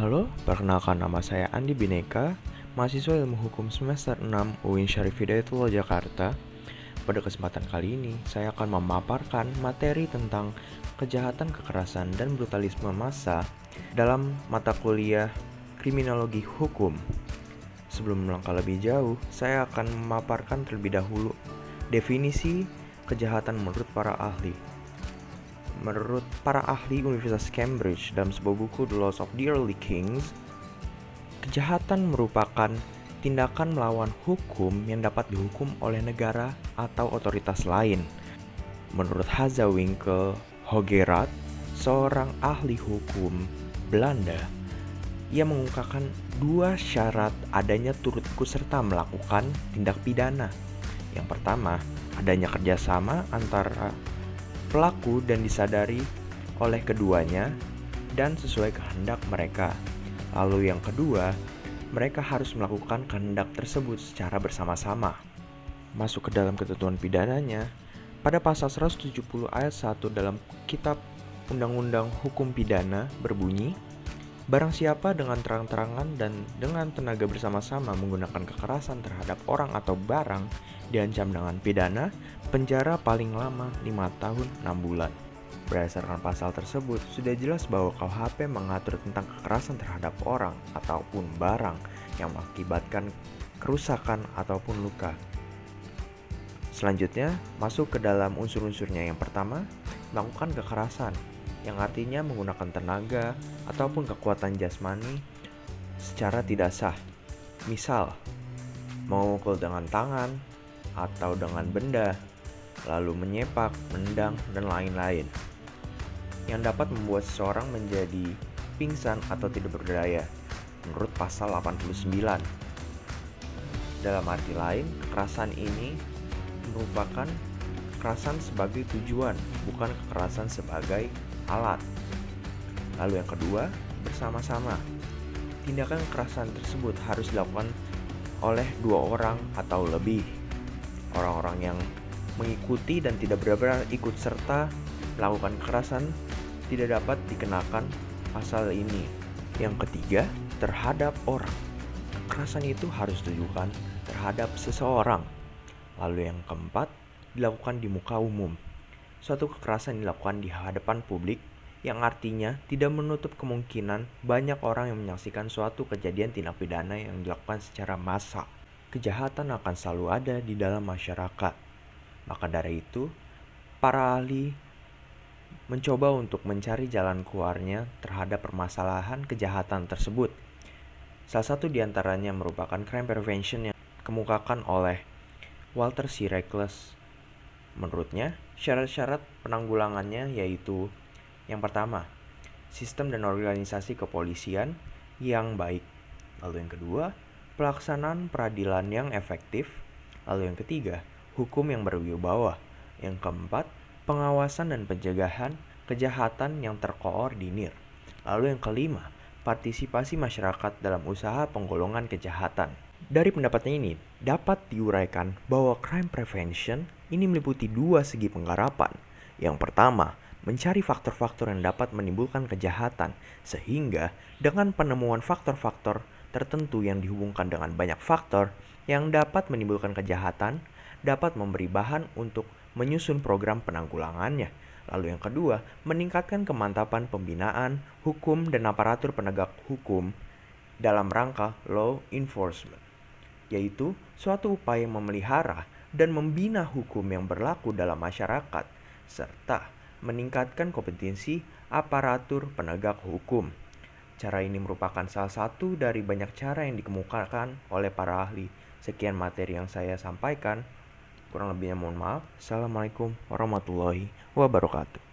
Halo, perkenalkan nama saya Andi Bineka, mahasiswa Ilmu Hukum semester 6 UIN Syarif Hidayatullah Jakarta. Pada kesempatan kali ini, saya akan memaparkan materi tentang kejahatan, kekerasan, dan brutalisme massa dalam mata kuliah Kriminologi Hukum. Sebelum melangkah lebih jauh, saya akan memaparkan terlebih dahulu definisi kejahatan menurut para ahli. Menurut para ahli Universitas Cambridge dalam sebuah buku The Laws of the Early Kings, kejahatan merupakan tindakan melawan hukum yang dapat dihukum oleh negara atau otoritas lain. Menurut Hazewinkel Hogerat, seorang ahli hukum Belanda, ia mengungkapkan dua syarat adanya turut ikut serta melakukan tindak pidana. Yang pertama, adanya kerjasama antara pelaku dan disadari oleh keduanya dan sesuai kehendak mereka. Lalu yang kedua, mereka harus melakukan kehendak tersebut secara bersama-sama. Masuk ke dalam ketentuan pidananya, pada pasal 170 ayat 1 dalam Kitab Undang-Undang Hukum Pidana berbunyi, barang siapa dengan terang-terangan dan dengan tenaga bersama-sama menggunakan kekerasan terhadap orang atau barang diancam dengan pidana penjara paling lama 5 tahun 6 bulan. Berdasarkan pasal tersebut, sudah jelas bahwa KUHP mengatur tentang kekerasan terhadap orang ataupun barang yang mengakibatkan kerusakan ataupun luka. Selanjutnya, masuk ke dalam unsur-unsurnya. Yang pertama, melakukan kekerasan, yang artinya menggunakan tenaga ataupun kekuatan jasmani secara tidak sah. Misal, memukul dengan tangan atau dengan benda, lalu menyepak, menendang, dan lain-lain, yang dapat membuat seseorang menjadi pingsan atau tidak berdaya, menurut pasal 89. Dalam arti lain, kekerasan ini merupakan kekerasan sebagai tujuan, bukan kekerasan sebagai alat. Lalu yang kedua, bersama-sama. Tindakan kekerasan tersebut harus dilakukan oleh dua orang atau lebih. Orang-orang yang mengikuti dan tidak benar-benar ikut serta melakukan kekerasan tidak dapat dikenakan pasal ini. Yang ketiga, terhadap orang. Kekerasan itu harus ditujukan terhadap seseorang. Lalu yang keempat, dilakukan di muka umum. Suatu kekerasan dilakukan di hadapan publik, yang artinya tidak menutup kemungkinan banyak orang yang menyaksikan suatu kejadian tindak pidana yang dilakukan secara massal. Kejahatan akan selalu ada di dalam masyarakat. Maka dari itu, para ahli mencoba untuk mencari jalan keluarnya terhadap permasalahan kejahatan tersebut. Salah satu diantaranya merupakan crime prevention yang dikemukakan oleh Walter C. Reckless. Menurutnya, syarat-syarat penanggulangannya yaitu: yang pertama, sistem dan organisasi kepolisian yang baik. Lalu yang kedua, pelaksanaan peradilan yang efektif. Lalu yang ketiga, hukum yang berwibawa. Yang keempat, pengawasan dan pencegahan kejahatan yang terkoordinir. Lalu yang kelima, partisipasi masyarakat dalam usaha penggolongan kejahatan. Dari pendapatnya ini, dapat diuraikan bahwa crime prevention ini meliputi dua segi penggarapan. Yang pertama, mencari faktor-faktor yang dapat menimbulkan kejahatan, sehingga dengan penemuan faktor-faktor tertentu yang dihubungkan dengan banyak faktor yang dapat menimbulkan kejahatan, dapat memberi bahan untuk menyusun program penanggulangannya. Lalu yang kedua, meningkatkan kemantapan pembinaan, hukum, dan aparatur penegak hukum dalam rangka law enforcement, yaitu suatu upaya memelihara dan membina hukum yang berlaku dalam masyarakat, serta meningkatkan kompetensi aparatur penegak hukum. Cara ini merupakan salah satu dari banyak cara yang dikemukakan oleh para ahli. Sekian materi yang saya sampaikan. Kurang lebihnya mohon maaf. Assalamualaikum warahmatullahi wabarakatuh.